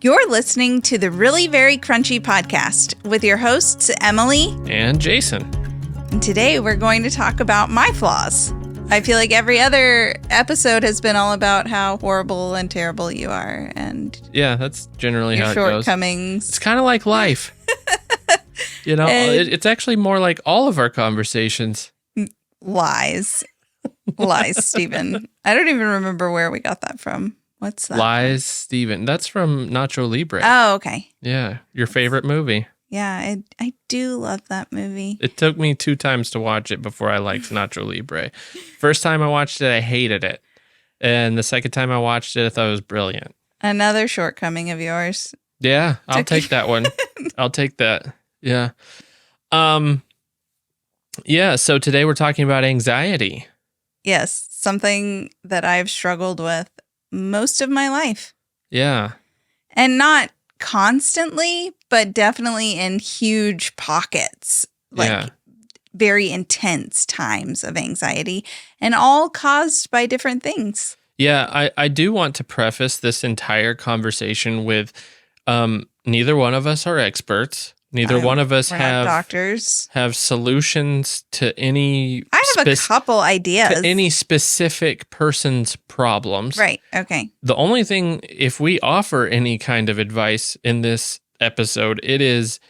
You're listening to the Really Very Crunchy podcast with your hosts, Emily and Jason. And today we're going to talk about my flaws. I feel like every other episode has been all about how horrible and terrible you are. And yeah, that's generally how it goes. Shortcomings. It's kind of like life. You know, it's actually more like all of our conversations. Lies. Lies, Stephen. I don't even remember where we got that from. What's that? Lies, Stephen. That's from Nacho Libre. Oh, okay. Yeah, your favorite movie. Yeah, I do love that movie. It took me 2 times to watch it before I liked Nacho Libre. First time I watched it, I hated it. And the second time I watched it, I thought it was brilliant. Another shortcoming of yours. Yeah, I'll take that one. I'll take that. Yeah. Yeah, so today we're talking about anxiety. Yes, something that I've struggled with most of my life. Yeah. And not constantly, but definitely in huge pockets. Like very intense times of anxiety, and all caused by different things. Yeah, I do want to preface this entire conversation with neither one of us are experts. Neither one of us have doctors. Have solutions to any. I have a couple ideas to any specific person's problems. Right. Okay. The only thing, if we offer any kind of advice in this episode, it is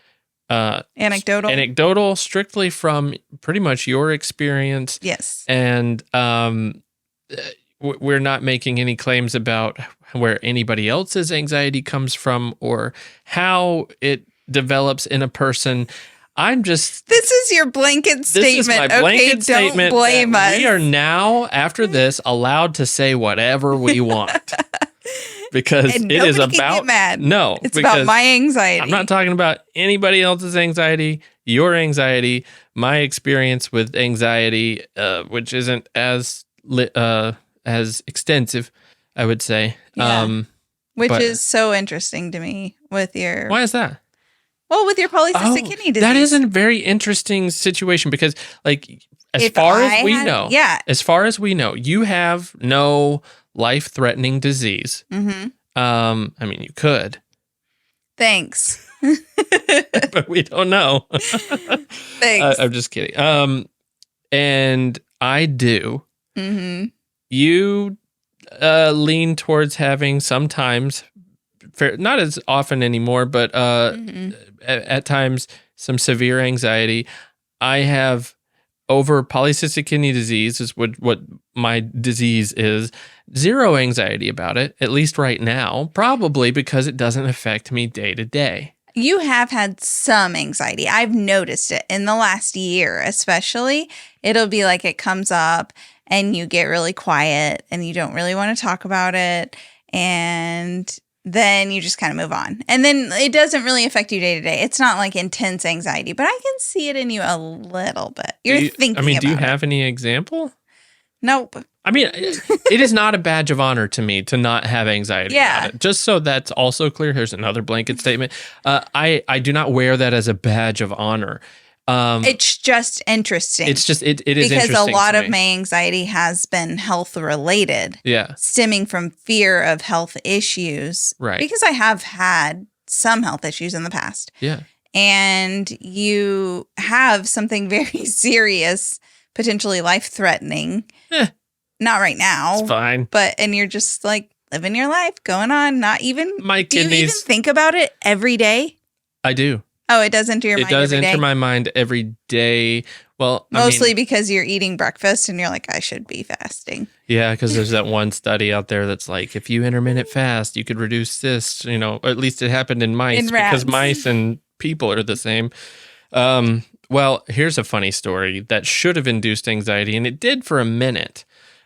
anecdotal, strictly from pretty much your experience. Yes. And we're not making any claims about where anybody else's anxiety comes from or how it develops in a person. This is your blanket statement. This is my blanket statement. Don't blame us. We are now, after this, allowed to say whatever we want. Because and it is about get mad. No, it's about my anxiety. I'm not talking about anybody else's anxiety, your anxiety, my experience with anxiety, which isn't as extensive, I would say. Yeah. Which is so interesting to me with your. Why is that? Well, with your polycystic kidney disease. That is a very interesting situation because, like, as far as we know, you have no life-threatening disease. Mm-hmm. I mean, you could. Thanks. But we don't know. Thanks. I'm just kidding. And I do. Mm-hmm. You lean towards having sometimes, not as often anymore, but at times some severe anxiety. I have over polycystic kidney disease is what my disease is. Zero anxiety about it, at least right now, probably because it doesn't affect me day to day. You have had some anxiety. I've noticed it in the last year, especially. It'll be like it comes up and you get really quiet and you don't really want to talk about it. And then you just kind of move on. And then it doesn't really affect you day to day. It's not like intense anxiety, but I can see it in you a little bit. You're thinking about it. Do you have any example? Nope. I mean, it is not a badge of honor to me to not have anxiety about it. Just so that's also clear, here's another blanket statement. I do not wear that as a badge of honor. It's just interesting. It is interesting because a lot of my anxiety has been health related. Yeah. Stemming from fear of health issues. Right. Because I have had some health issues in the past. Yeah. And you have something very serious, potentially life-threatening. Not right now. It's fine. And you're just like living your life, going on, not even. My kidneys. Do you even think about it every day? I do. Oh, it does enter your mind every day? It does enter my mind every day. Well, mostly because you're eating breakfast and you're like, I should be fasting. Yeah, because there's that one study out there that's like, if you intermittent fast, you could reduce this, or at least it happened in mice because mice and people are the same. Well, here's a funny story that should have induced anxiety, and it did for a minute.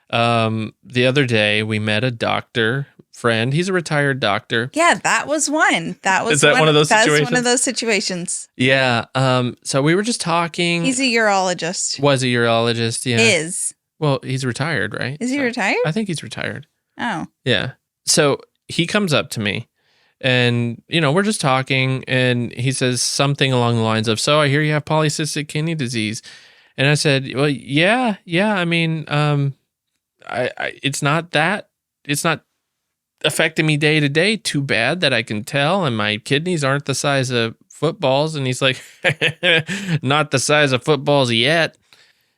The other day, we met a doctor friend. He's a retired doctor. Yeah, that was one. Is that one of those situations? That's one of those situations. Yeah. So we were just talking. He's a urologist. Was a urologist, yeah. Is. Well, he's retired, right? Is he retired? I think he's retired. Oh. Yeah. So he comes up to me and, we're just talking and he says something along the lines of, so I hear you have polycystic kidney disease. And I said, well, yeah. I mean, it's not affecting me day to day. Too bad that I can tell, and my kidneys aren't the size of footballs. And he's like, not the size of footballs yet.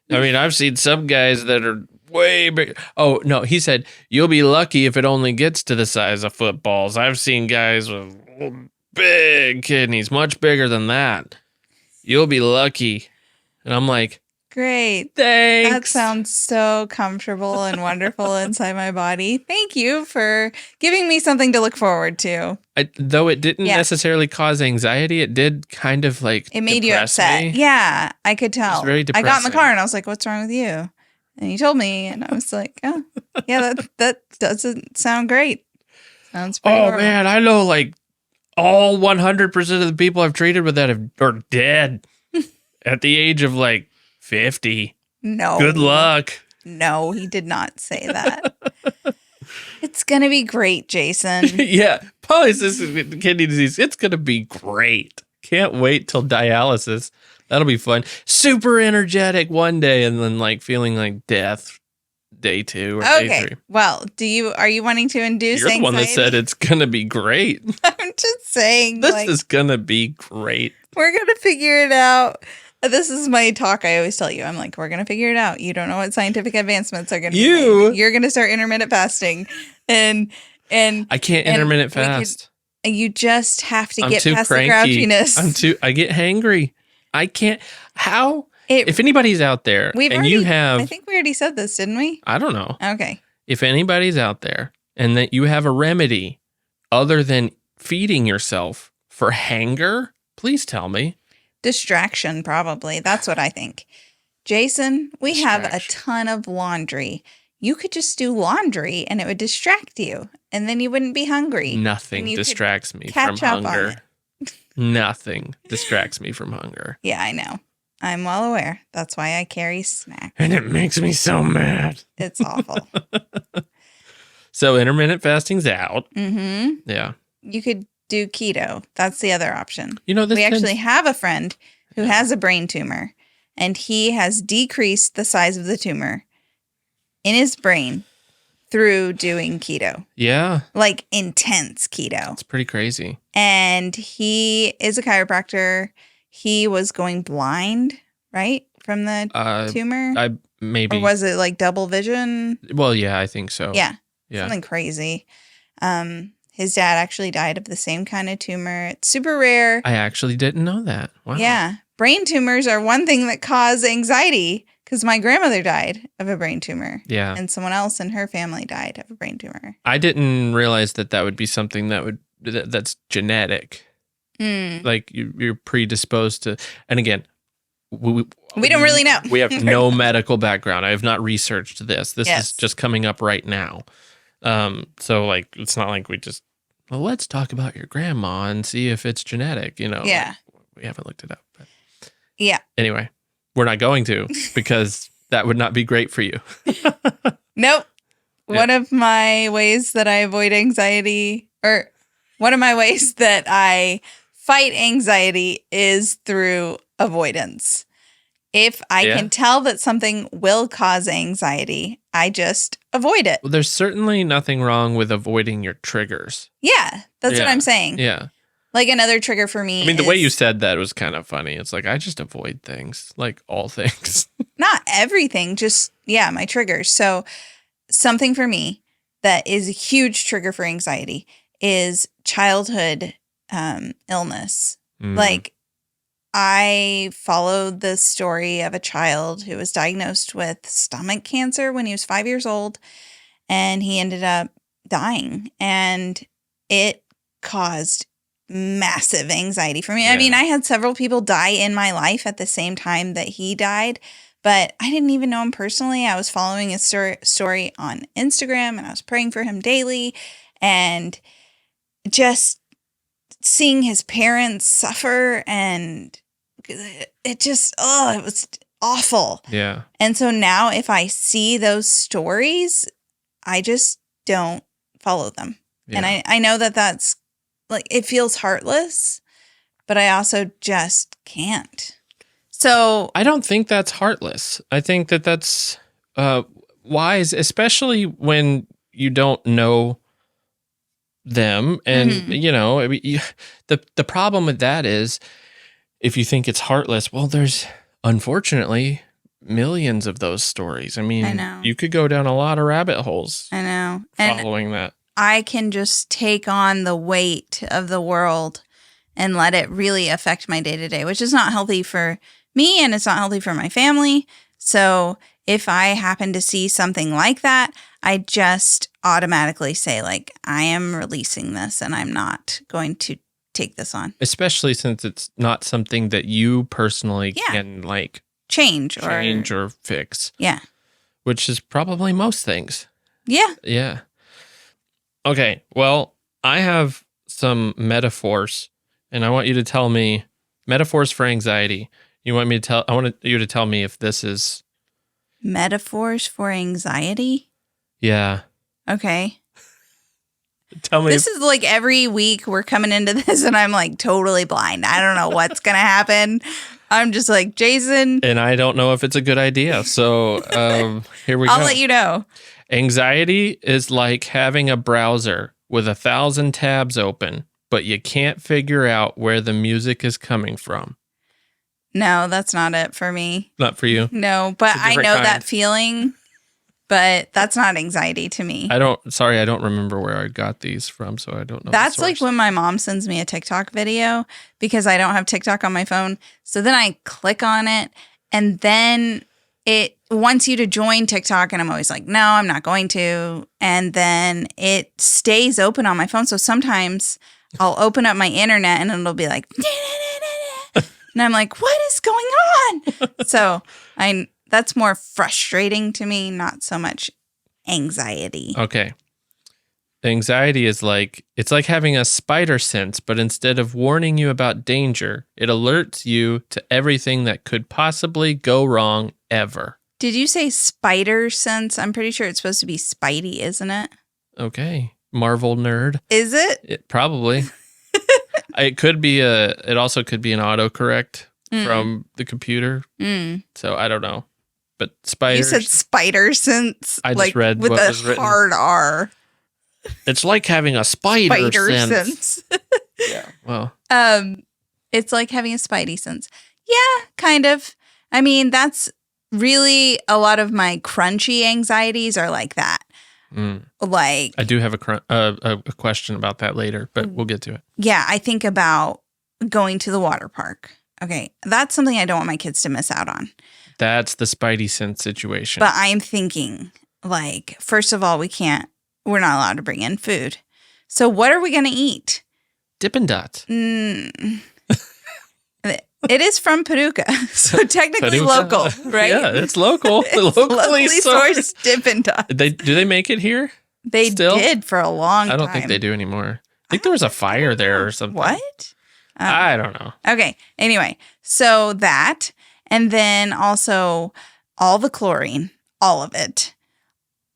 I mean, I've seen some guys that are way bigger. Oh, no, he said, you'll be lucky if it only gets to the size of footballs. I've seen guys with big kidneys, much bigger than that. You'll be lucky. And I'm like, great. thanks. That sounds so comfortable and wonderful inside my body. Thank you for giving me something to look forward to. Though it didn't necessarily cause anxiety, it did kind of like it made you upset. Me. Yeah, I could tell. It was very depressing. I got in the car and I was like, what's wrong with you? And you told me, and I was like, oh, yeah, that doesn't sound great. Sounds pretty horrible. Man, I know like all 100% of the people I've treated with that are dead at the age of like 50. No. Good luck. No, he did not say that. It's going to be great, Jason. Yeah. Polycystic kidney disease. It's going to be great. Can't wait till dialysis. That'll be fun. Super energetic one day and then like feeling like death day 2 or day 3. Well, are you wanting to induce You're anxiety? the one that said it's going to be great. I'm just saying. This is going to be great. We're going to figure it out. This is my talk. I always tell you, I'm like, we're going to figure it out. You don't know what scientific advancements are going to be made. You're going to start intermittent fasting. And I can't intermittent fast. You just have to get too past cranky. the grouchiness. I get hangry. I can't. How? If anybody's out there I think we already said this, didn't we? I don't know. Okay. If anybody's out there and that you have a remedy other than feeding yourself for hanger, please tell me. Distraction, probably. That's what I think. Jason, we have a ton of laundry. You could just do laundry and it would distract you, and then you wouldn't be hungry. Nothing distracts me from hunger. Nothing distracts me from hunger. Yeah, I know. I'm well aware. That's why I carry snacks. And it makes me so mad. It's awful. So intermittent fasting's out. Mm-hmm. Yeah. You could do keto. That's the other option. You know, we actually have a friend who has a brain tumor, and he has decreased the size of the tumor in his brain through doing keto. Yeah. Like intense keto. It's pretty crazy. And he is a chiropractor. He was going blind, right? From the tumor? Maybe. Or was it like double vision? Well, yeah, I think so. Yeah. Yeah. Something crazy. His dad actually died of the same kind of tumor. It's super rare. I actually didn't know that. Wow. Yeah. Brain tumors are one thing that cause anxiety, because my grandmother died of a brain tumor. Yeah. And someone else in her family died of a brain tumor. I didn't realize that would be something that's genetic. Like you're predisposed to, and again, we don't really know. We have no medical background. I have not researched this. This is just coming up right now. So like, it's not like we just, well, let's talk about your grandma and see if it's genetic, you know? Yeah. Like, we haven't looked it up. But. Yeah. Anyway, we're not going to, because that would not be great for you. Nope. Yeah. One of my ways that I avoid anxiety, or one of my ways that I fight anxiety, is through avoidance. If I can tell that something will cause anxiety, I just avoid it. Well, there's certainly nothing wrong with avoiding your triggers. Yeah, that's what I'm saying. Yeah. Like another trigger for me. I mean, the way you said that was kind of funny. It's like, I just avoid things, like all things. Not everything, just, my triggers. So something for me that is a huge trigger for anxiety is childhood illness. Like, I followed the story of a child who was diagnosed with stomach cancer when he was 5 years old, and he ended up dying. And it caused massive anxiety for me. Yeah. I mean, I had several people die in my life at the same time that he died, but I didn't even know him personally. I was following his story on Instagram, and I was praying for him daily, and just seeing his parents suffer, and it just, it was awful. Yeah. And so now if I see those stories, I just don't follow them. Yeah. And I know that that's like, it feels heartless, but I also just can't. So I don't think that's heartless. I think that that's wise, especially when you don't know them. And, I mean, the problem with that is if you think it's heartless, well, there's unfortunately millions of those stories. I mean, I know. you could go down a lot of rabbit holes I know. following that. I can just take on the weight of the world and let it really affect my day to day, which is not healthy for me and it's not healthy for my family. So if I happen to see something like that, I just automatically say, like, I am releasing this and I'm not going to take this on. Especially since it's not something that you personally can, like, change or fix. Yeah. Which is probably most things. Yeah. Yeah. Okay. Well, I have some metaphors, and I want you to tell me metaphors for anxiety. I want you to tell me if this is metaphors for anxiety. Yeah. Okay. Tell me. This is like every week we're coming into this and I'm like totally blind. I don't know what's going to happen. I'm just like, Jason. And I don't know if it's a good idea. So here we go. I'll let you know. Anxiety is like having a browser with 1,000 tabs open, but you can't figure out where the music is coming from. No, that's not it for me. Not for you? No, but I know that feeling, but that's not anxiety to me. I don't remember where I got these from, so I don't know. That's like when my mom sends me a TikTok video because I don't have TikTok on my phone. So then I click on it and then it wants you to join TikTok and I'm always like, no, I'm not going to. And then it stays open on my phone. So sometimes I'll open up my internet and it'll be like, and I'm like, what is going on? So that's more frustrating to me, not so much anxiety. Okay. Anxiety is it's like having a spider sense, but instead of warning you about danger, it alerts you to everything that could possibly go wrong ever. Did you say spider sense? I'm pretty sure it's supposed to be Spidey, isn't it? Okay. Marvel nerd. Is it? Probably. It also could be an autocorrect from the computer. So I don't know. But spiders. You said spider sense. I just read with what was written. Hard R. It's like having a spider sense. Yeah. Well. It's like having a spidey sense. Yeah, kind of. I mean, that's really a lot of my crunchy anxieties are like that. Like, I do have a question about that later, but we'll get to it. Yeah, I think about going to the water park. Okay, that's something I don't want my kids to miss out on. That's the spidey sense situation. But I'm thinking, like, first of all, we're not allowed to bring in food. So what are we going to eat? Dippin' Dots. It is from Paducah, so technically local, right? Yeah, it's local. It's locally sourced Dippin' Dots. Do they make it here? They did for a long time. I don't think they do anymore. I think there was a fire there or something. What? I don't know. Okay. Anyway, so that, and then also all the chlorine, all of it.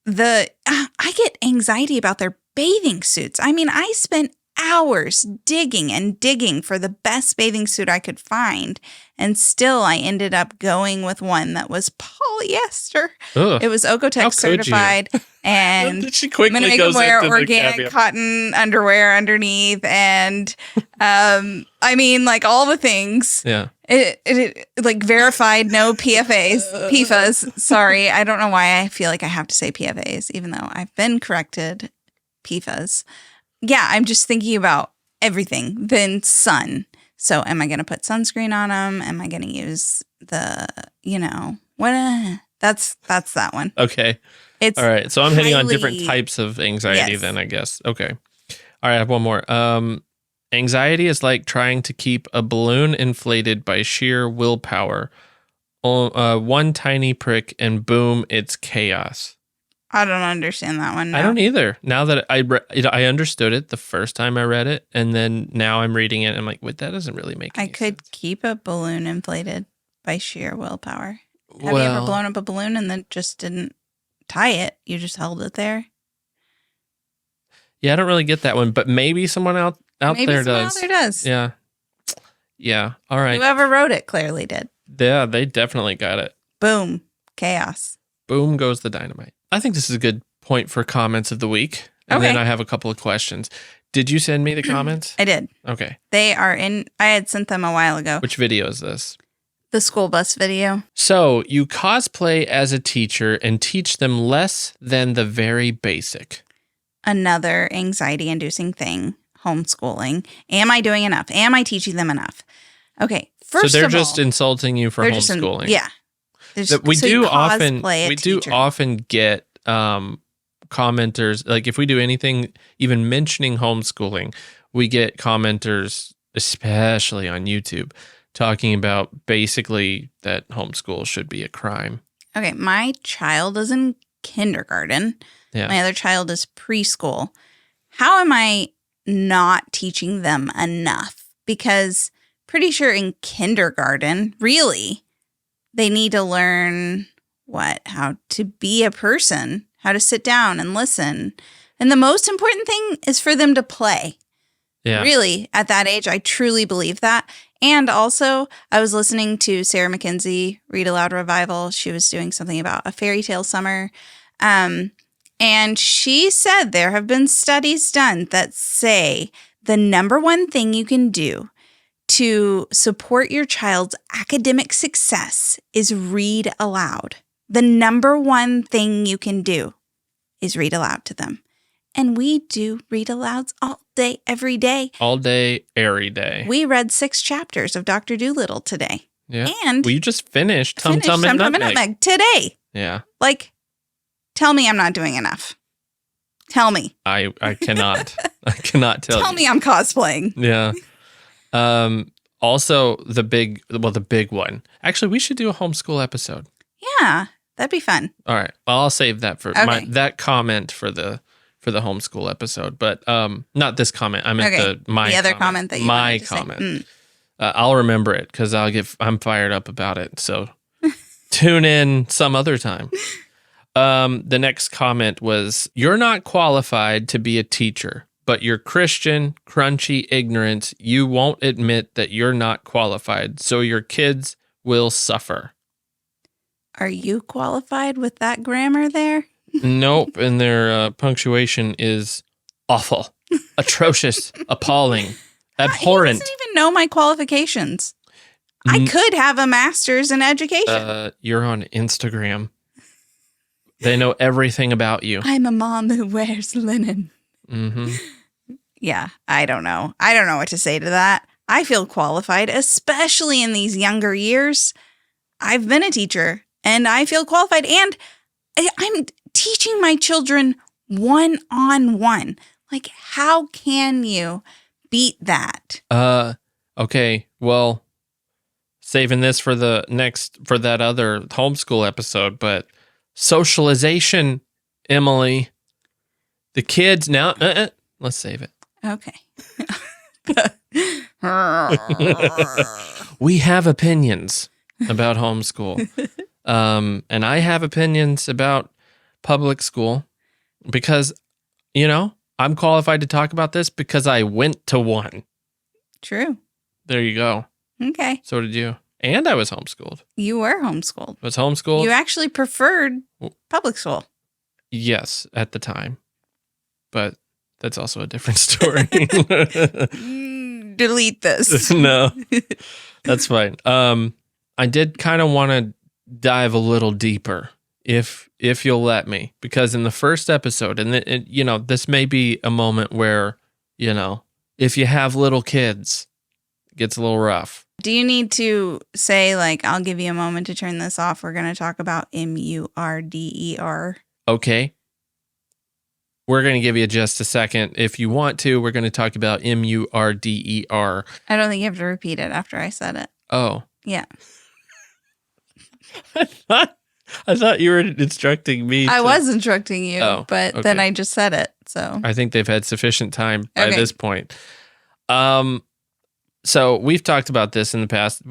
I get anxiety about their bathing suits. I mean, I spent hours digging and digging for the best bathing suit I could find. And still I ended up going with one that was polyester. Ugh, it was Okotex certified. And she quickly I'm going to wear organic cotton underwear underneath. And I mean, like all the things. Yeah. It like verified no PFAs. Sorry. I don't know why I feel like I have to say PFAs, even though I've been corrected. PFAS. Yeah, I'm just thinking about everything. Then sun. So am I going to put sunscreen on them? Am I going to use what? That's that one. Okay. It's all right. So I'm hitting on different types of anxiety then, I guess. Okay. All right. I have one more. Anxiety is like trying to keep a balloon inflated by sheer willpower. One tiny prick and boom, it's chaos. I don't understand that one. No. I don't either. Now that I understood it the first time I read it, and then now I'm reading it, and I'm like, wait, that doesn't really make any sense. I could keep a balloon inflated by sheer willpower. Have you ever blown up a balloon and then just didn't tie it? You just held it there? Yeah, I don't really get that one, but maybe someone out there does. Yeah. Yeah. All right. Whoever wrote it clearly did. Yeah, they definitely got it. Boom. Chaos. Boom goes the dynamite. I think this is a good point for comments of the week. And then I have a couple of questions. Did you send me the comments? I did. Okay. They are in. I had sent them a while ago. Which video is this? The school bus video. So you cosplay as a teacher and teach them less than the very basic. Another anxiety-inducing thing. Homeschooling. Am I doing enough? Am I teaching them enough? Okay. First so they're of all, just insulting you for homeschooling. Yeah. We do often get commenters, like if we do anything, even mentioning homeschooling, we get commenters, especially on YouTube, talking about basically that homeschool should be a crime. Okay, my child is in kindergarten. Yeah. My other child is preschool. How am I not teaching them enough? Because pretty sure in kindergarten, really, they need to learn how to be a person, how to sit down and listen. And the most important thing is for them to play. Yeah. Really, at that age, I truly believe that. And also, I was listening to Sarah McKenzie Read Aloud Revival. She was doing something about a fairy tale summer. And she said there have been studies done that say the number one thing you can do to support your child's academic success is read aloud. The number one thing you can do is read aloud to them. And we do read alouds all day, every day. All day, every day. We read 6 chapters of Dr. Dolittle today. Yeah. And you just finished Tum Tum and Nutmeg today. Yeah. Like, tell me I'm not doing enough. Tell me. I cannot. I cannot tell you. Tell me I'm cosplaying. Yeah. Also, the big one. Actually, we should do a homeschool episode. Yeah, that'd be fun. All right. Well, I'll save that for that comment for the homeschool episode, but not this comment. I meant the other comment that you my comment. I'll remember it because I'm fired up about it. So tune in some other time. The next comment was, "You're not qualified to be a teacher, but you're Christian, crunchy ignorance. You won't admit that you're not qualified, so your kids will suffer." Are you qualified with that grammar there? Nope, and their punctuation is awful, atrocious, appalling, abhorrent. He doesn't even know my qualifications. I could have a master's in education. You're on Instagram. They know everything about you. I'm a mom who wears linen. Mm-hmm. Yeah, I don't know. I don't know what to say to that. I feel qualified, especially in these younger years. I've been a teacher, and I feel qualified, and I'm teaching my children one-on-one. Like, how can you beat that? Okay, well, saving this for that other homeschool episode, but socialization, Emily. The kids now, let's save it. Okay. We have opinions about homeschool. And I have opinions about public school because, I'm qualified to talk about this because I went to one. True. There you go. Okay. So did you. And I was homeschooled. You were homeschooled. Was homeschooled. You actually preferred public school. Yes, at the time. But that's also a different story. Delete this. No, that's fine. I did kind of want to dive a little deeper, if you'll let me, because in the first episode, and this may be a moment where, if you have little kids, it gets a little rough. Do you need to say, like, I'll give you a moment to turn this off? We're going to talk about MURDER. Okay. We're going to give you just a second. If you want to, we're going to talk about MURDER. I don't think you have to repeat it after I said it. Oh. Yeah. I thought you were instructing me. I was instructing you, but okay. Then I just said it. So I think they've had sufficient time by this point. So we've talked about this in the past.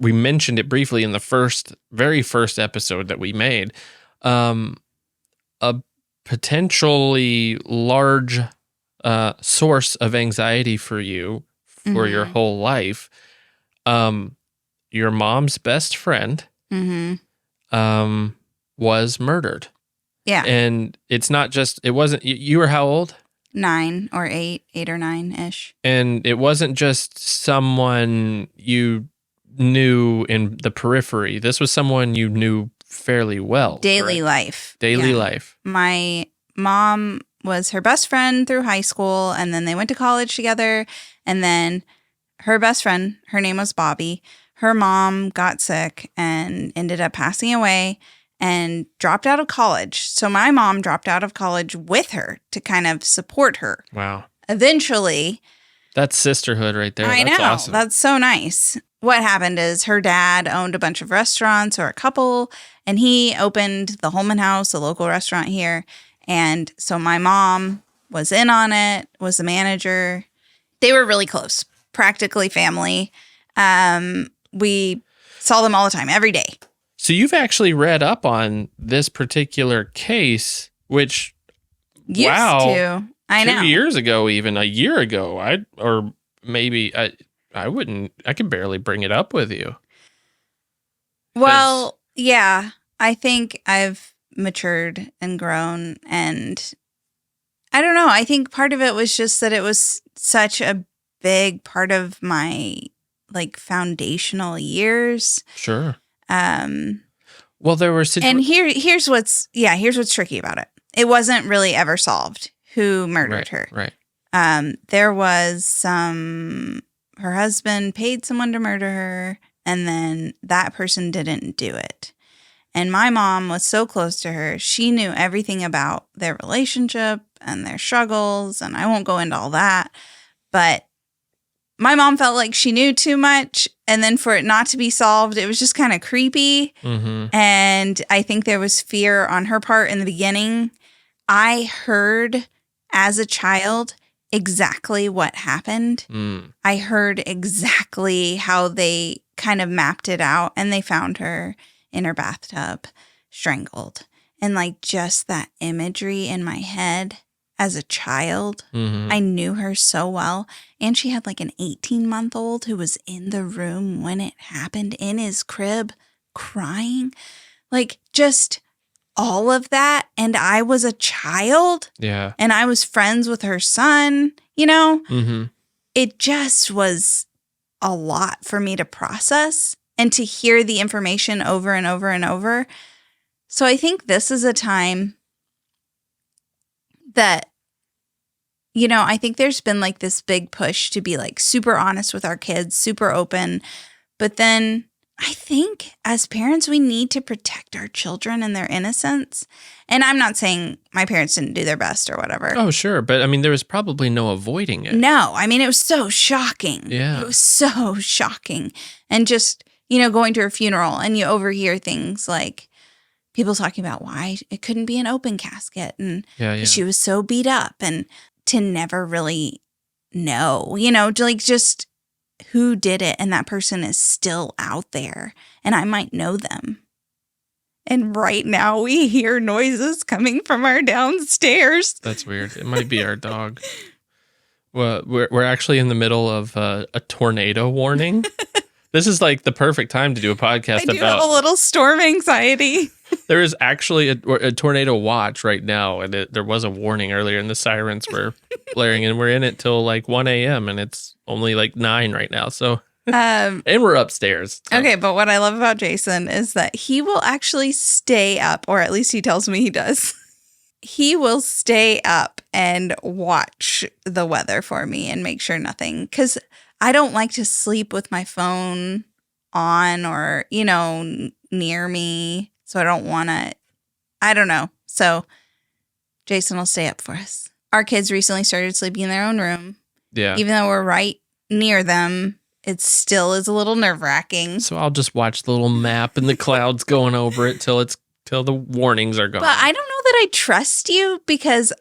We mentioned it briefly in the very first episode that we made. A potentially large source of anxiety for you for your whole life. Your mom's best friend was murdered. Yeah. And it wasn't, you were how old? 9 or 8 or 9-ish. And it wasn't just someone you knew in the periphery. This was someone you knew fairly well. Daily correct? life. Daily Yeah. life. My mom was her best friend through high school, and then they went to college together. And then her best friend, her name was Bobby, her mom got sick and ended up passing away and dropped out of college. So my mom dropped out of college with her to kind of support her. Wow. Eventually, That's sisterhood right there. I That's know. awesome. That's so nice. What happened is her dad owned a bunch of restaurants, or a couple, and he opened the Holman House, a local restaurant here. And so my mom was in on it, was the manager. They were really close, practically family. We saw them all the time, every day. So you've actually read up on this particular case, which Used to. I know. 2 years ago, even a year ago, I could barely bring it up with you. Well, yeah, I think I've matured and grown, and I don't know. I think part of it was just that it was such a big part of my like foundational years. Sure. Well, there were and here's what's tricky about it. It wasn't really ever solved who murdered her. Right. There was her husband paid someone to murder her, and then that person didn't do it. And my mom was so close to her. She knew everything about their relationship and their struggles, and I won't go into all that. But my mom felt like she knew too much, and then for it not to be solved, it was just kind of creepy. Mm-hmm. And I think there was fear on her part in the beginning. I heard as a child exactly what happened. I heard exactly how they kind of mapped it out, and they found her in her bathtub, strangled. And like just that imagery in my head as a child, I knew her so well. And she had like an 18-month-old who was in the room when it happened, in his crib, crying. Like just all of that. And I was a child. Yeah. And I was friends with her son, you know? Mm-hmm. It just was a lot for me to process and to hear the information over and over and over. So I think this is a time that, you know, I think there's been like this big push to be like super honest with our kids, super open. But then I think as parents, we need to protect our children and their innocence. And I'm not saying my parents didn't do their best or whatever. Oh, sure. But I mean, there was probably no avoiding it. No, I mean, it was so shocking. Yeah. It was so shocking. And just, you know, going to her funeral and you overhear things like people talking about why it couldn't be an open casket. And she was so beat up, and to never really know, you know, like just who did it. And that person is still out there, and I might know them. And right now we hear noises coming from our downstairs. That's weird. It might be our dog. Well, we're actually in the middle of a tornado warning. This is like the perfect time to do a podcast I do have a little storm anxiety. There is actually a tornado watch right now, and there was a warning earlier, and the sirens were blaring, and we're in it till like 1 a.m., and it's only like 9 right now. So, and we're upstairs. So. Okay, but what I love about Jason is that he will actually stay up, or at least he tells me he does. He will stay up and watch the weather for me and make sure nothing, because I don't like to sleep with my phone on or, you know, near me. So I don't want to, I don't know. So Jason will stay up for us. Our kids recently started sleeping in their own room. Yeah. Even though we're right near them, it still is a little nerve-wracking. So I'll just watch the little map and the clouds going over it till the warnings are gone. But I don't know that I trust you, because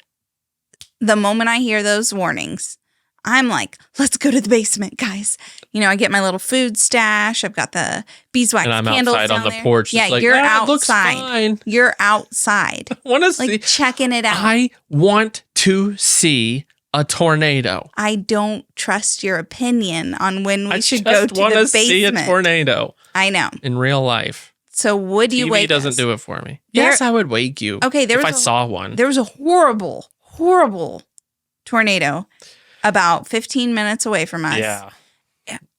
the moment I hear those warnings, I'm like, let's go to the basement, guys. You know, I get my little food stash. I've got the beeswax and I'm candles outside on the there. porch. Yeah, like, you're outside. Looks outside. fine. You're outside. I want to see. Like checking it out. I want to see a tornado. I don't trust your opinion on when we should go to the want to basement. see a tornado. I know. In real life. So would you wake us? TV doesn't do it for me. Yes, I would wake you. Okay, if I saw one. There was a horrible, horrible tornado about 15 minutes away from us. Yeah.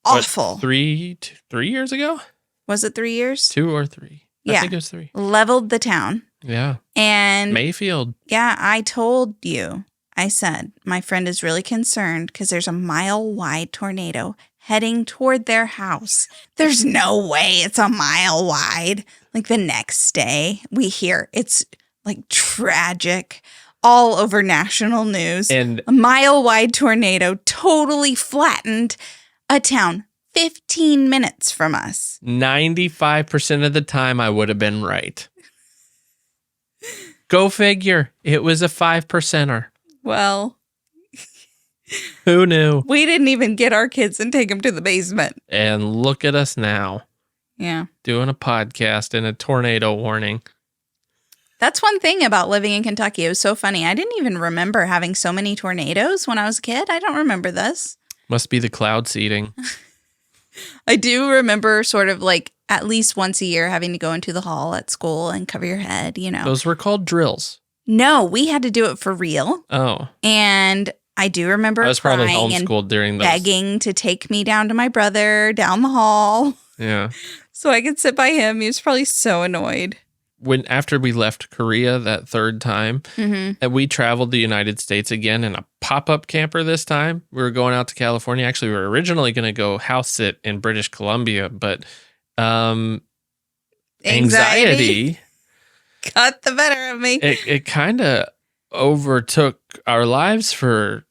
Awful. What, 3 years ago? Was it 3 years? 2 or 3. Yeah. I think it was 3. Leveled the town. Yeah. And Mayfield. yeah, I told you, I said, my friend is really concerned because there's a mile-wide tornado heading toward their house. There's no way it's a mile wide. Like the next day, we hear it's like tragic all over national news. And a mile-wide tornado totally flattened a town 15 minutes from us. 95% of the time, I would have been right. Go figure. It was a 5%er. Well, who knew? We didn't even get our kids and take them to the basement. And look at us now. Yeah. Doing a podcast in a tornado warning. That's one thing about living in Kentucky. It was so funny. I didn't even remember having so many tornadoes when I was a kid. I don't remember this. Must be the cloud seeding. I do remember sort of like at least once a year having to go into the hall at school and cover your head, you know. Those were called drills. No, we had to do it for real. Oh. And I do remember I was probably crying homeschooled during those. begging to take me down to my brother down the hall. Yeah. So I could sit by him. He was probably so annoyed. After we left Korea that third time, and we traveled the United States again in a pop-up camper this time. We were going out to California. Actually, we were originally going to go house sit in British Columbia, but anxiety got the better of me. It kind of overtook our lives for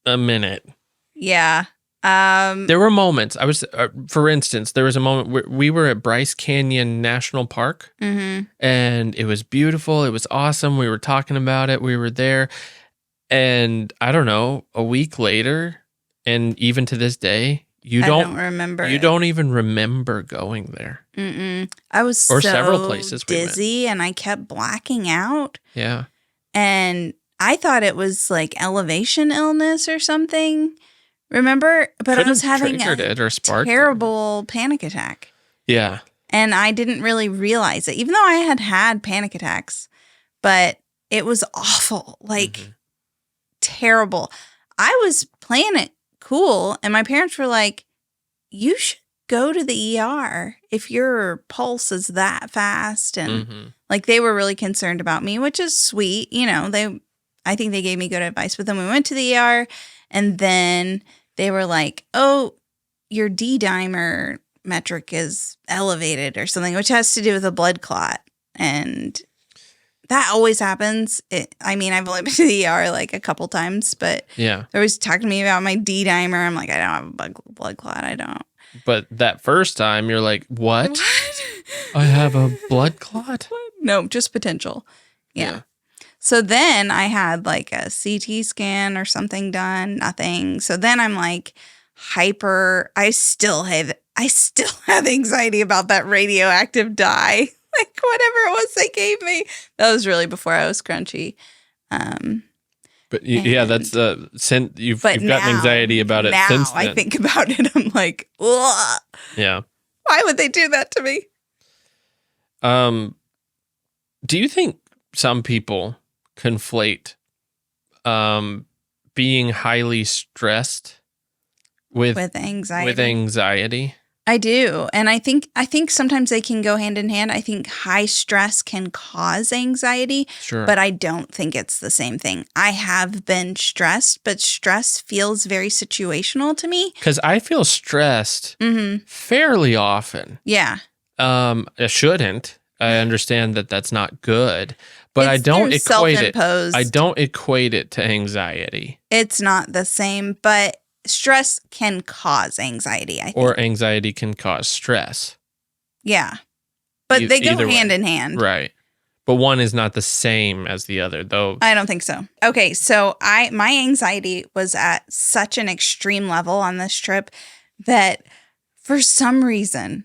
a minute. Yeah. There were moments. For instance, there was a moment where we were at Bryce Canyon National Park, and it was beautiful. It was awesome. We were talking about it. We were there, and I don't know, a week later, and even to this day, I don't remember. You don't even remember going there. I was several places dizzy, and I kept blacking out. Yeah, and I thought it was like elevation illness or something. Remember? But I was having a terrible panic attack. Yeah. And I didn't really realize it, even though I had panic attacks. But it was awful, like terrible. I was playing it cool, and my parents were like, you should go to the ER if your pulse is that fast. And like they were really concerned about me, which is sweet. You know, I think they gave me good advice. But then we went to the ER, and then they were like, oh, your D-dimer metric is elevated or something, which has to do with a blood clot. And that always happens. I've only been to the ER like a couple times, but yeah, they're always talking to me about my D-dimer. I'm like, I don't have a blood clot. I don't. But that first time, you're like, what? I have a blood clot? No, just potential. Yeah. So then I had like a CT scan or something done, nothing. So then I'm like I still have anxiety about that radioactive dye. Like whatever it was they gave me. That was really before I was crunchy. But yeah, that's you've gotten anxiety about it since then. I think about it, I'm like, ugh. Yeah. Why would they do that to me? Do you think some people conflate being highly stressed with anxiety? I do. And I think sometimes they can go hand in hand. I think high stress can cause anxiety, but I don't think it's the same thing. I have been stressed, but stress feels very situational to me. Because I feel stressed fairly often. Yeah. I shouldn't. I understand that that's not good, but I don't equate it to anxiety. It's not the same, but stress can cause anxiety, I think. Or anxiety can cause stress. Yeah. But they go hand in hand. Right. But one is not the same as the other, though. I don't think so. Okay, so my anxiety was at such an extreme level on this trip that for some reason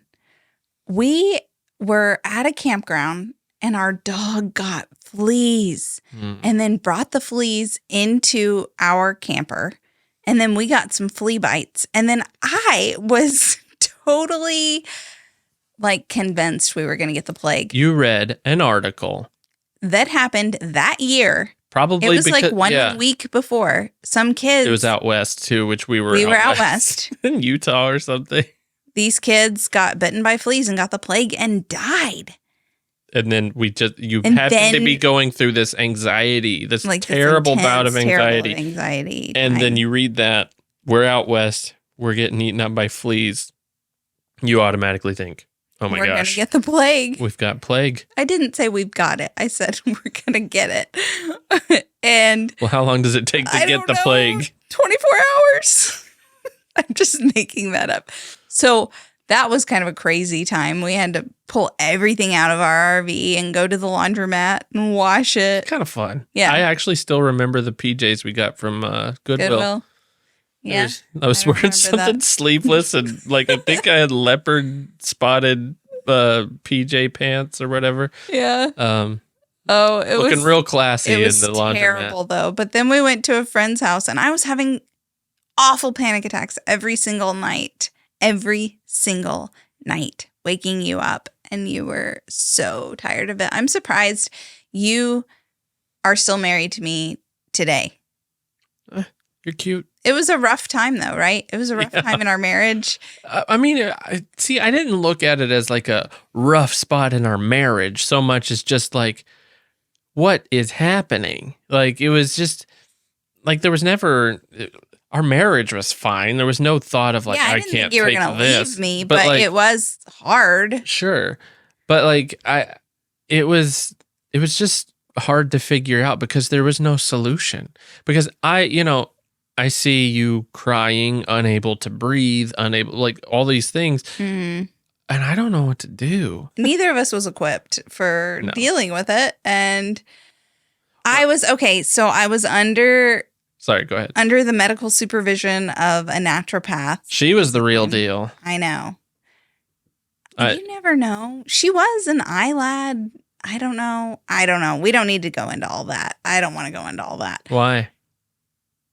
we were at a campground and our dog got fleas and then brought the fleas into our camper. And then we got some flea bites. And then I was totally like convinced we were going to get the plague. You read an article that happened that year. Probably It was because like one week before. Some kids. It was out west too, which we were out west. In Utah or something. These kids got bitten by fleas and got the plague and died. And then you happened to be going through this anxiety, this like terrible bout of anxiety. And then you read that, we're out west, we're getting eaten up by fleas. You automatically think, oh my gosh. We're going to get the plague. We've got plague. I didn't say we've got it. I said we're going to get it. And well, how long does it take to get the plague? 24 hours. I'm just making that up. So that was kind of a crazy time. We had to pull everything out of our RV and go to the laundromat and wash it. Kind of fun. Yeah. I actually still remember the PJs we got from Goodwill. Yeah. I was wearing something sleeveless and like I think I had leopard spotted PJ pants or whatever. Yeah. It was looking real classy in the laundromat. It was terrible though. But then we went to a friend's house and I was having awful panic attacks every single night. Every single night, waking you up, and you were so tired of it. I'm surprised you are still married to me today. You're cute. It was a rough time, though, right? It was a rough time in our marriage. I mean, I didn't look at it as like a rough spot in our marriage so much as just like, what is happening? Like, it was just like there was never... Our marriage was fine. There was no thought of like, I can't take this. Leave me, but like, it was hard. Sure. But like, it was just hard to figure out because there was no solution. Because I see you crying, unable to breathe, like all these things. Mm-hmm. And I don't know what to do. Neither of us was equipped for dealing with it. And I was under... Sorry, go ahead. Under the medical supervision of a naturopath. She was the real deal. I know. You never know. She was an eyelad. I don't know. We don't need to go into all that. I don't want to go into all that. Why?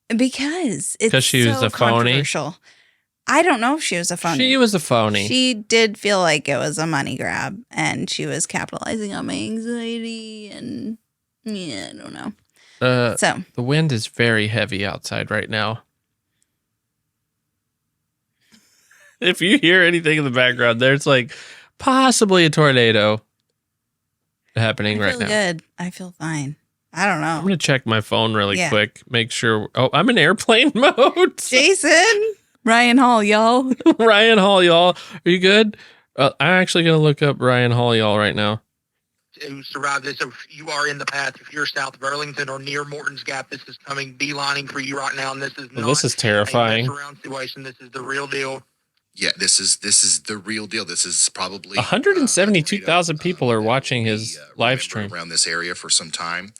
Because she was a phony. I don't know if she was a phony. She was a phony. She did feel like it was a money grab, and she was capitalizing on my anxiety, and I don't know. The wind is very heavy outside right now. If you hear anything in the background, there's like possibly a tornado happening right now. Good. I feel fine. I don't know. I'm going to check my phone really quick. Make sure. Oh, I'm in airplane mode. Jason. Ryan Hall, y'all. Ryan Hall, y'all. Are you good? I'm actually going to look up Ryan Hall, y'all, right now. Who survived this. If you are in the path, if you're south of Arlington or near Morton's Gap, this is coming beelining for you right now, and this is not this is terrifying. Around situation. This is the real deal. Yeah, this is the real deal. This is probably 172,000 people are watching his live stream around this area for some time.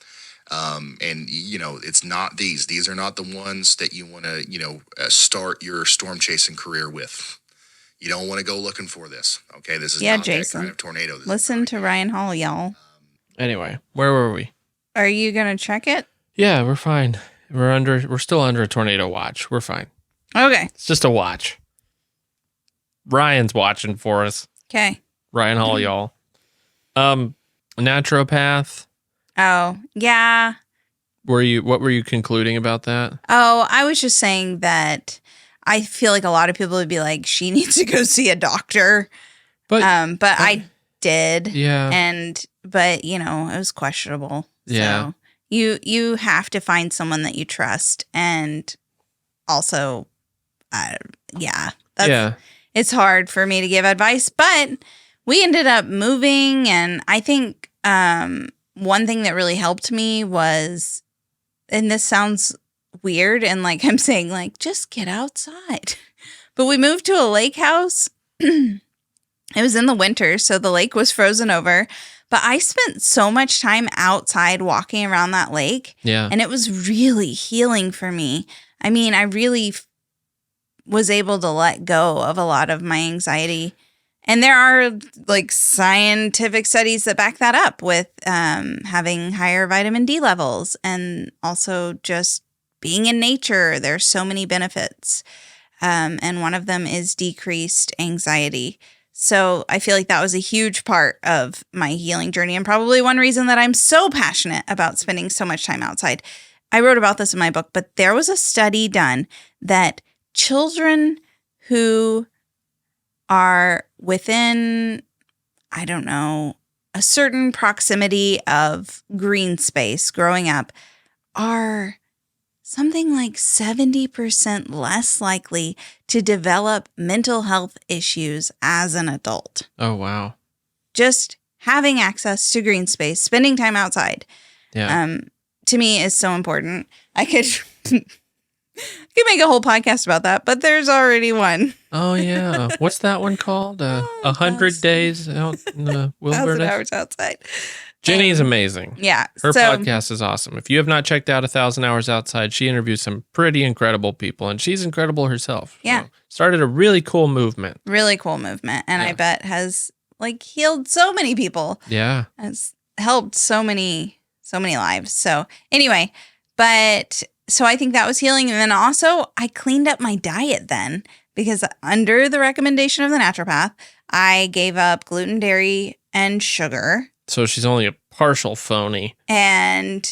And it's not these. These are not the ones that you want to start your storm chasing career with. You don't want to go looking for this. Okay, this is not Jason, that kind of tornado. Listen to Ryan Hall, y'all. Anyway, where were we? Are you gonna check it? Yeah, we're fine. We're still under a tornado watch. We're fine. Okay. It's just a watch. Ryan's watching for us. Okay. Ryan Hall, y'all. Naturopath. Oh, yeah. What were you concluding about that? Oh, I was just saying that I feel like a lot of people would be like, she needs to go see a doctor. But I did. Yeah. But it was questionable. Yeah. So you have to find someone that you trust. And also, it's hard for me to give advice, but we ended up moving. And I think one thing that really helped me was, and this sounds weird and like I'm saying like just get outside, but we moved to a lake house. It was in the winter, so the lake was frozen over, but I spent so much time outside walking around that lake. Yeah. And it was really healing for me. I mean, I really was able to let go of a lot of my anxiety. And there are like scientific studies that back that up with having higher vitamin D levels and also just being in nature. There's so many benefits. And one of them is decreased anxiety. So I feel like that was a huge part of my healing journey, and probably one reason that I'm so passionate about spending so much time outside. I wrote about this in my book, but there was a study done that children who are within, I don't know, a certain proximity of green space growing up are something like 70% less likely to develop mental health issues as an adult. Oh, wow. Just having access to green space, spending time outside, Yeah. to me is so important. I could make a whole podcast about that, but there's already one. Oh, yeah. What's that one called? 100 Days Out in the 1,000 Wilderness? hours outside. Jenny is amazing. Yeah. Her so, podcast is awesome. If you have not checked out 1,000 Hours Outside, she interviews some pretty incredible people, and she's incredible herself. Yeah. So, started a really cool movement. really cool movement. And Yeah. I bet has like healed so many people. Yeah. Has helped so many lives. So anyway, but so I think that was healing. And then also I cleaned up my diet then, because under the recommendation of the naturopath, I gave up gluten, dairy, and sugar. So she's only a partial phony. And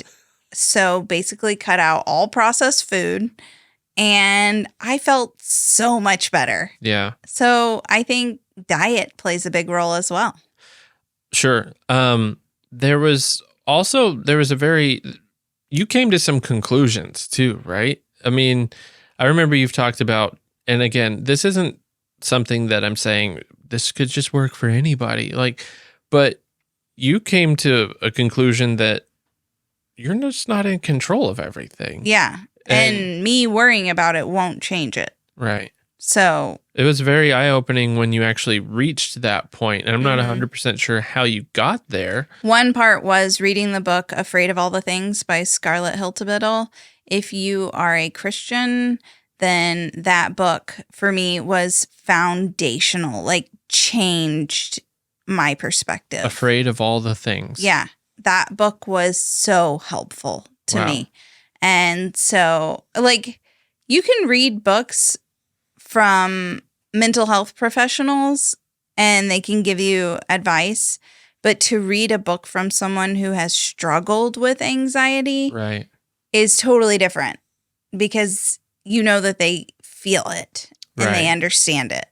so basically cut out all processed food. And I felt so much better. Yeah. So I think diet plays a big role as well. Sure. There was you came to some conclusions too, right? I mean, I remember you've talked about, and again, this isn't something that I'm saying this could just work for anybody, but you came to a conclusion that you're just not in control of everything. Yeah. And me worrying about it won't change it. Right. So It was very eye-opening when you actually reached that point, and I'm not 100% sure how you got there. one part was reading the book Afraid of All the Things by Scarlett Hiltebittle. If you are a Christian, then that book for me was foundational, like changed my perspective. Afraid of All the Things. Yeah. That book was so helpful to Wow. me. And so, like, you can read books from mental health professionals and they can give you advice, but to read a book from someone who has struggled with anxiety Right. is totally different, because you know that they feel it and they Right. understand it.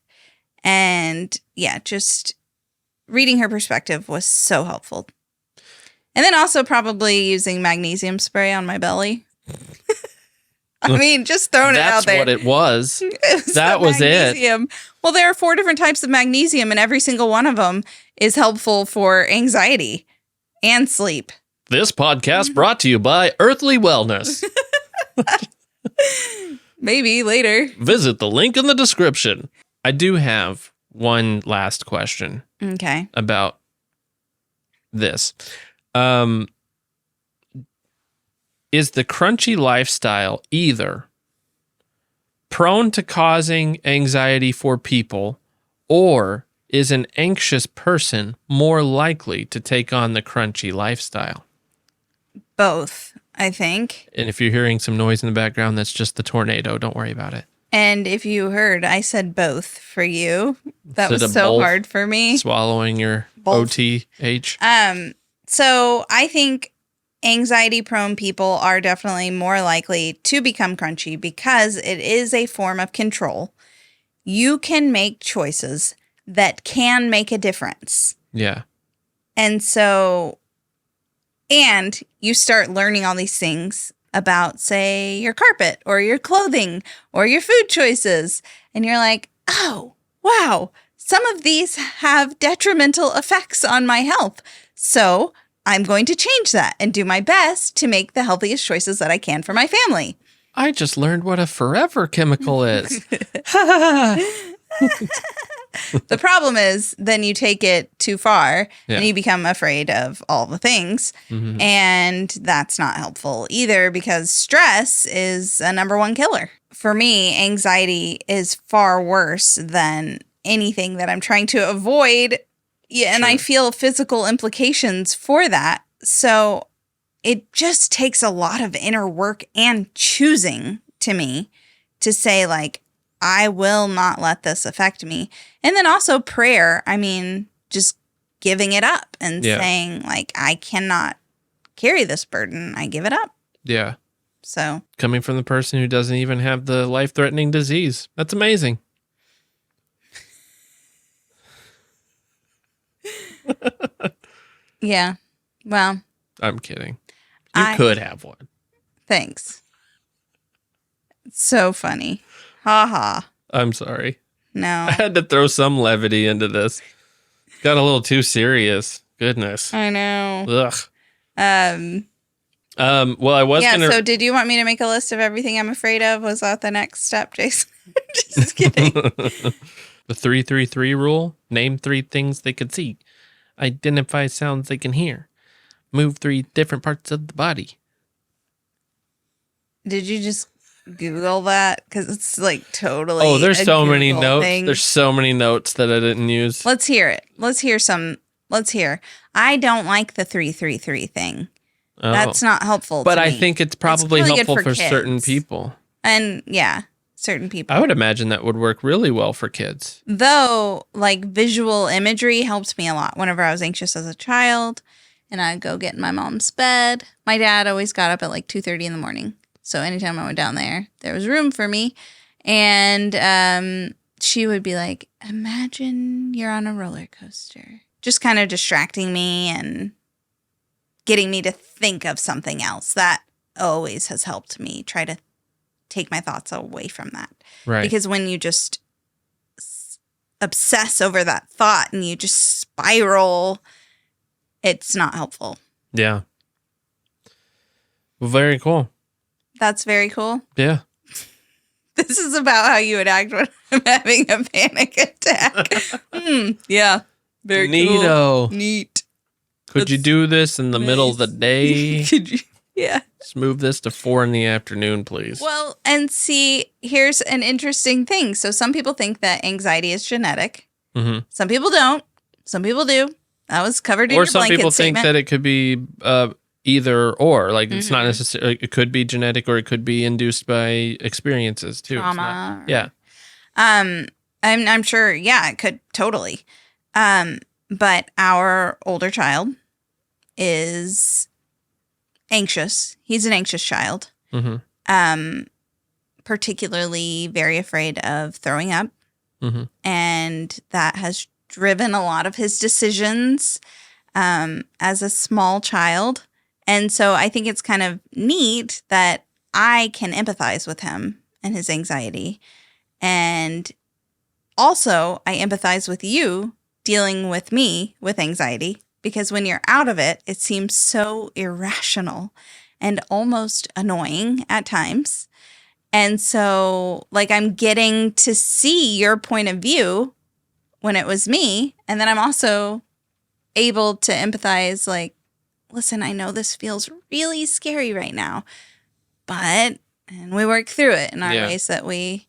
And yeah, just reading her perspective was so helpful. And then also probably using magnesium spray on my belly. I mean, just throwing it out there. That's what it was. It That the was it. magnesium. Well, there are 4 different types of magnesium, and every single one of them is helpful for anxiety and sleep. This podcast brought to you by Earthly Wellness. Maybe later. Visit the link in the description. I do have one last question Okay. about this. Is the crunchy lifestyle either prone to causing anxiety for people, or is an anxious person more likely to take on the crunchy lifestyle? Both, I think. And if you're hearing some noise in the background, that's just the tornado. Don't worry about it. And if you heard, I said both for you. That Instead was of so both, hard for me. Swallowing your Both. OTH. So I think anxiety-prone people are definitely more likely to become crunchy because it is a form of control. You can make choices that can make a difference. Yeah. And so, and you start learning all these things about, say, your carpet or your clothing or your food choices. And you're like, oh, wow, some of these have detrimental effects on my health. So I'm going to change that and do my best to make the healthiest choices that I can for my family. I just learned what a forever chemical is. The problem is then you take it too far Yeah. and you become afraid of all the things. Mhm. And that's not helpful either, because stress is a number 1 killer. For me, anxiety is far worse than anything that I'm trying to avoid. Yeah, and I Sure. feel physical implications for that. So it just takes a lot of inner work and choosing to me to say, like, I will not let this affect me. And then also prayer. I mean, just giving it up and saying, like, I cannot carry this burden. I give it up. Yeah. So coming from the person who doesn't even have the life-threatening disease. That's amazing. yeah. Well, I'm kidding. You could have one. Thanks. It's so funny. Ha ha. I'm sorry. No. I had to throw some levity into this. It got a little too serious. Goodness. I know. Ugh. Well, I was gonna. So, did you want me to make a list of everything I'm afraid of? Was that the next step, Jason? Just kidding. The 3-3-3 rule. Name 3 things they can see. Identify sounds they can hear. Move 3 different parts of the body. Did you just Google that? Because it's like totally. Oh, there's so Google many notes. thing. There's so many notes that I didn't use. Let's hear it. Let's hear. I don't like the 3-3-3 thing. Oh. That's not helpful. But to I me. think it's probably really helpful good for kids. certain people. And yeah, certain people. I would imagine that would work really well for kids. Though, like, visual imagery helped me a lot whenever I was anxious as a child, and I'd go get in my mom's bed. My dad always got up at like 2:30 in the morning. So anytime I went down there, there was room for me. And she would be like, imagine you're on a roller coaster. Just kind of distracting me and getting me to think of something else. That always has helped me try to take my thoughts away from that. Right. Because when you just obsess over that thought and you just spiral, it's not helpful. Yeah. Well, very cool. That's very cool. Yeah. This is about how you would act when I'm having a panic attack. Yeah. Very Neato. cool. Neat. Could you do this in the middle of the day? Could you? Yeah. Just move this to 4 p.m, please. Well, and see, here's an interesting thing. So some people think that anxiety is genetic. Mm-hmm. Some people don't. Some people do. That was covered in or your some blanket people statement. think that it could be either or. Like, it's not necessarily, it could be genetic or it could be induced by experiences too. Trauma. Yeah. I'm sure, yeah, it could totally. But our older child is anxious. He's an anxious child. Mm-hmm. Particularly very afraid of throwing up. Mm-hmm. And that has driven a lot of his decisions as a small child. And so I think it's kind of neat that I can empathize with him and his anxiety. And also, I empathize with you dealing with me with anxiety, because when you're out of it, it seems so irrational and almost annoying at times. And so, like, I'm getting to see your point of view when it was me. And then I'm also able to empathize, like, listen, I know this feels really scary right now, and we work through it in our ways that we.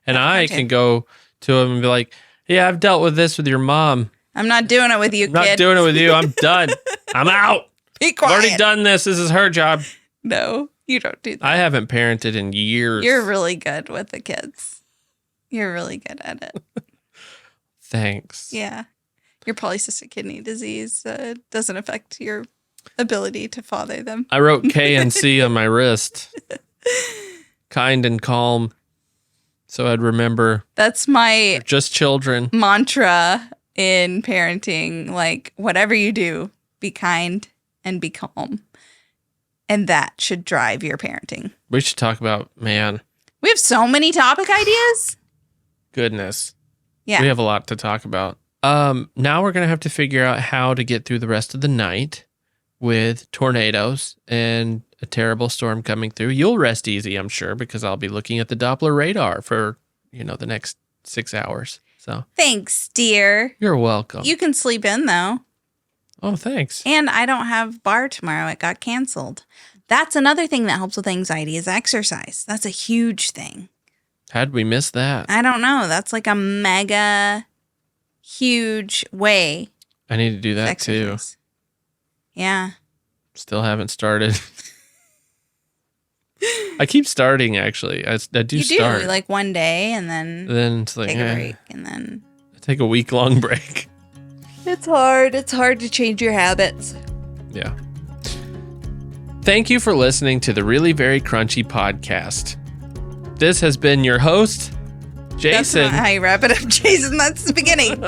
And I can go to him and be like, yeah, I've dealt with this with your mom. I'm not doing it with you, kid. I'm not doing it with you. I'm done. I'm out. Be quiet. I've already done this. This is her job. No, you don't do that. I haven't parented in years. You're really good with the kids. You're really good at it. Thanks. Yeah. Your polycystic kidney disease doesn't affect your ability to father them. I wrote K and C on my wrist. Kind and calm. So I'd remember. That's my just children mantra in parenting. Like, whatever you do, be kind and be calm. And that should drive your parenting. We should talk about, man. We have so many topic ideas. Goodness. Yeah. We have a lot to talk about. Now we're going to have to figure out how to get through the rest of the night with tornadoes and a terrible storm coming through. You'll rest easy, I'm sure, because I'll be looking at the Doppler radar for, the next 6 hours. So thanks, dear. You're welcome. You can sleep in, though. Oh, thanks. And I don't have bar tomorrow. It got canceled. That's another thing that helps with anxiety is exercise. That's a huge thing. How'd we miss that? I don't know. That's like a mega huge way. I need to do that too. Yeah. Still haven't started. I keep starting, actually. I do You start. do, like one day and then It's like, take a break and then... take a week-long break. It's hard. It's hard to change your habits. Yeah. Thank you for listening to the Really Very Crunchy podcast. This has been your host, Jason. That's not how you wrap it up, Jason. That's the beginning.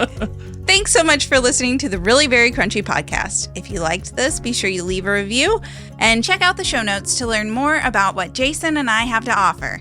Thanks so much for listening to the Really Very Crunchy podcast. If you liked this, be sure you leave a review and check out the show notes to learn more about what Jason and I have to offer.